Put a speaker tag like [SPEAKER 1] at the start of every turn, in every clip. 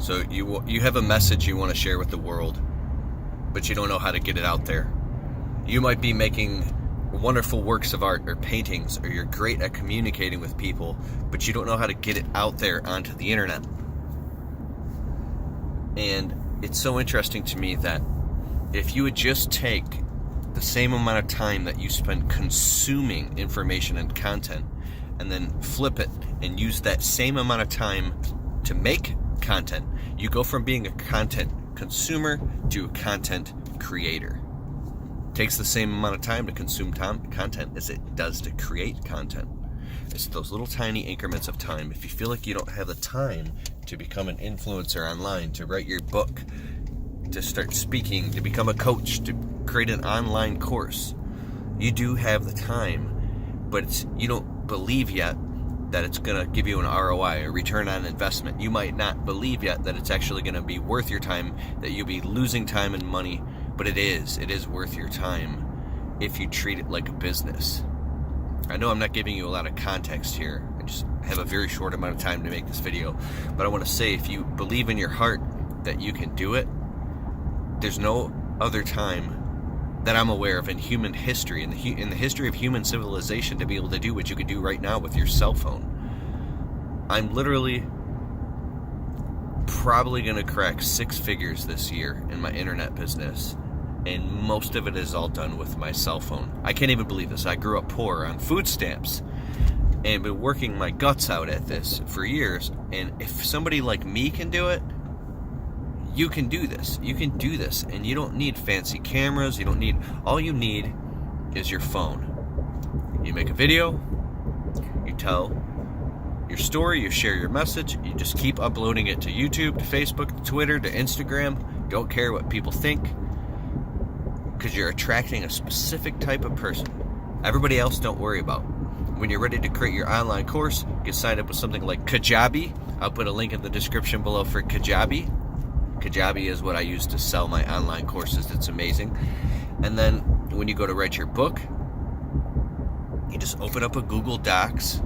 [SPEAKER 1] So you have a message you want to share with the world, but you don't know how to get it out there. You might be making wonderful works of art or paintings, or you're great at communicating with people, but you don't know how to get it out there onto the internet. And it's so interesting to me that if you would just take the same amount of time that you spend consuming information and content, and then flip it and use that same amount of time to make content, you go from being a content consumer to a content creator. It takes the same amount of time to consume content as it does to create content. It's those little tiny increments of time. If you feel like you don't have the time to become an influencer online, to write your book, to start speaking, to become a coach, to create an online course, you do have the time, but you don't believe yet that it's going to give you an ROI, a return on investment. You might not believe yet that it's actually going to be worth your time, that you'll be losing time and money, but it is worth your time if you treat it like a business. I know I'm not giving you a lot of context here. I just have a very short amount of time to make this video, but I want to say, if you believe in your heart that you can do it, there's no other time that I'm aware of in human history, in the history of human civilization, to be able to do what you can do right now with your cell phone. I'm literally probably going to crack 6 figures this year in my internet business, and most of it is all done with my cell phone. I can't even believe this. I grew up poor on food stamps and been working my guts out at this for years, and if somebody like me can do it, you can do this. You can do this, and you don't need fancy cameras. All you need is your phone. You make a video, you tell your story, you share your message, you just keep uploading it to YouTube, to Facebook, to Twitter, to Instagram. Don't care what people think, because you're attracting a specific type of person. Everybody else, don't worry about. When you're ready to create your online course, get signed up with something like Kajabi. I'll put a link in the description below for Kajabi. Kajabi is what I use to sell my online courses. It's amazing. And then when you go to write your book, you just open up a Google Docs,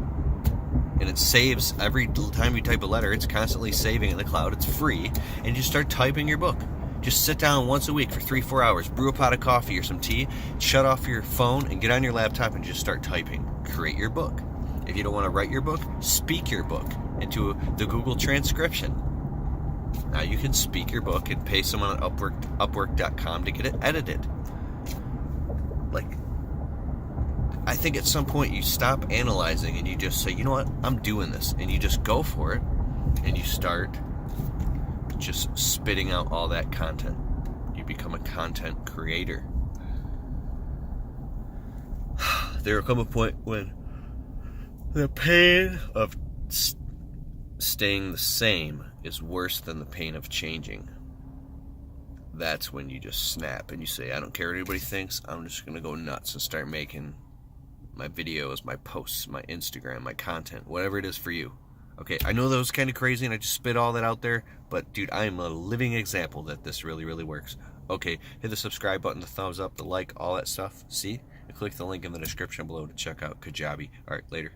[SPEAKER 1] and it saves every time you type a letter. It's constantly saving in the cloud. It's free. And you start typing your book. Just sit down once a week for 3-4 hours, brew a pot of coffee or some tea, shut off your phone, and get on your laptop and just start typing. Create your book. If you don't want to write your book, speak your book into the Google transcription. Now you can speak your book and pay someone on Upwork.com to get it edited. I think at some point you stop analyzing and you just say, you know what, I'm doing this. And you just go for it, and you start just spitting out all that content. You become a content creator. There will come a point when the pain of staying the same is worse than the pain of changing. That's when you just snap and you say, I don't care what anybody thinks, I'm just going to go nuts and start making my videos, my posts, my Instagram, my content, whatever it is for you. Okay, I know that was kind of crazy and I just spit all that out there, but dude, I am a living example that this really, really works. Okay, hit the subscribe button, the thumbs up, the like, all that stuff. See? And click the link in the description below to check out Kajabi. Alright, later.